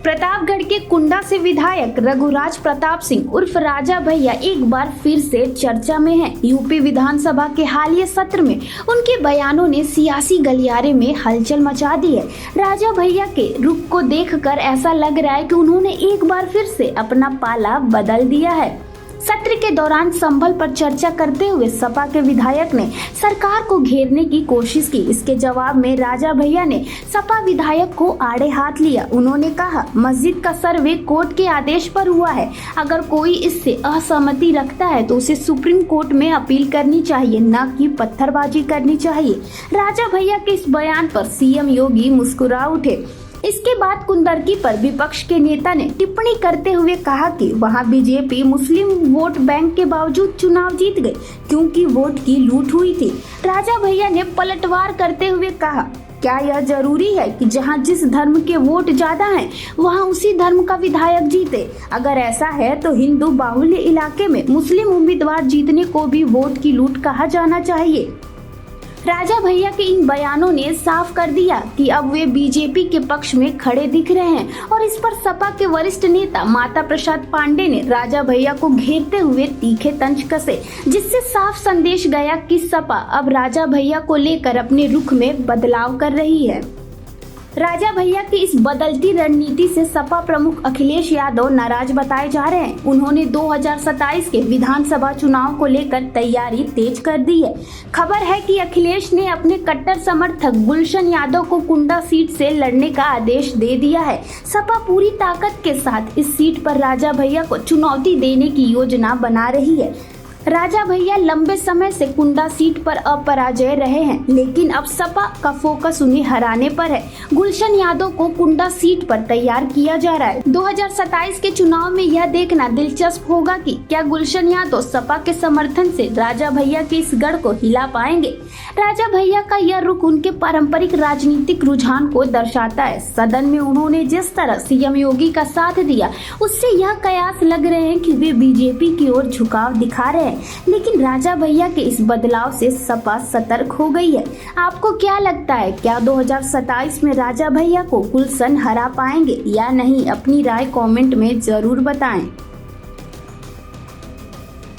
प्रतापगढ़ के कुंडा से विधायक रघुराज प्रताप सिंह उर्फ राजा भैया एक बार फिर से चर्चा में हैं। यूपी विधानसभा के हालिया सत्र में उनके बयानों ने सियासी गलियारे में हलचल मचा दी है। राजा भैया के रुख को देखकर ऐसा लग रहा है कि उन्होंने एक बार फिर से अपना पाला बदल दिया है। सत्र के दौरान संभल पर चर्चा करते हुए सपा के विधायक ने सरकार को घेरने की कोशिश की। इसके जवाब में राजा भैया ने सपा विधायक को आड़े हाथ लिया। उन्होंने कहा, मस्जिद का सर्वे कोर्ट के आदेश पर हुआ है। अगर कोई इससे असहमति रखता है तो उसे सुप्रीम कोर्ट में अपील करनी चाहिए, न कि पत्थरबाजी करनी चाहिए। राजा भैया के इस बयान पर सीएम योगी मुस्कुरा उठे। इसके बाद कुंदरकी पर विपक्ष के नेता ने टिप्पणी करते हुए कहा कि वहां बीजेपी मुस्लिम वोट बैंक के बावजूद चुनाव जीत गई क्योंकि वोट की लूट हुई थी। राजा भैया ने पलटवार करते हुए कहा, क्या यह जरूरी है कि जहां जिस धर्म के वोट ज्यादा हैं वहां उसी धर्म का विधायक जीते? अगर ऐसा है तो हिंदू बाहुल्य इलाके में मुस्लिम उम्मीदवार जीतने को भी वोट की लूट कहा जाना चाहिए। राजा भैया के इन बयानों ने साफ कर दिया कि अब वे बीजेपी के पक्ष में खड़े दिख रहे हैं और इस पर सपा के वरिष्ठ नेता माता प्रसाद पांडे ने राजा भैया को घेरते हुए तीखे तंज कसे, जिससे साफ संदेश गया कि सपा अब राजा भैया को लेकर अपने रुख में बदलाव कर रही है। राजा भैया की इस बदलती रणनीति से सपा प्रमुख अखिलेश यादव नाराज बताए जा रहे हैं। उन्होंने 2027 के विधानसभा चुनाव को लेकर तैयारी तेज कर दी है। खबर है कि अखिलेश ने अपने कट्टर समर्थक गुलशन यादव को कुंडा सीट से लड़ने का आदेश दे दिया है। सपा पूरी ताकत के साथ इस सीट पर राजा भैया को चुनौती देने की योजना बना रही है। राजा भैया लंबे समय से कुंडा सीट पर अपराजय रहे हैं, लेकिन अब सपा का फोकस उन्हें हराने पर है। गुलशन यादव को कुंडा सीट पर तैयार किया जा रहा है। 2027 के चुनाव में यह देखना दिलचस्प होगा कि क्या गुलशन यादव सपा के समर्थन से राजा भैया के इस गढ़ को हिला पाएंगे। राजा भैया का यह रुख उनके पारंपरिक राजनीतिक रुझान को दर्शाता है। सदन में उन्होंने जिस तरह सीएम योगी का साथ दिया, उससे यह कयास लग रहे हैं कि वे बीजेपी की ओर झुकाव दिखा रहे हैं। लेकिन राजा भैया के इस बदलाव से सपा सतर्क हो गई है। आपको क्या लगता है, क्या 2027 में राजा भैया को गुलशन हरा पाएंगे या नहीं? अपनी राय कमेंट में जरूर बताएं।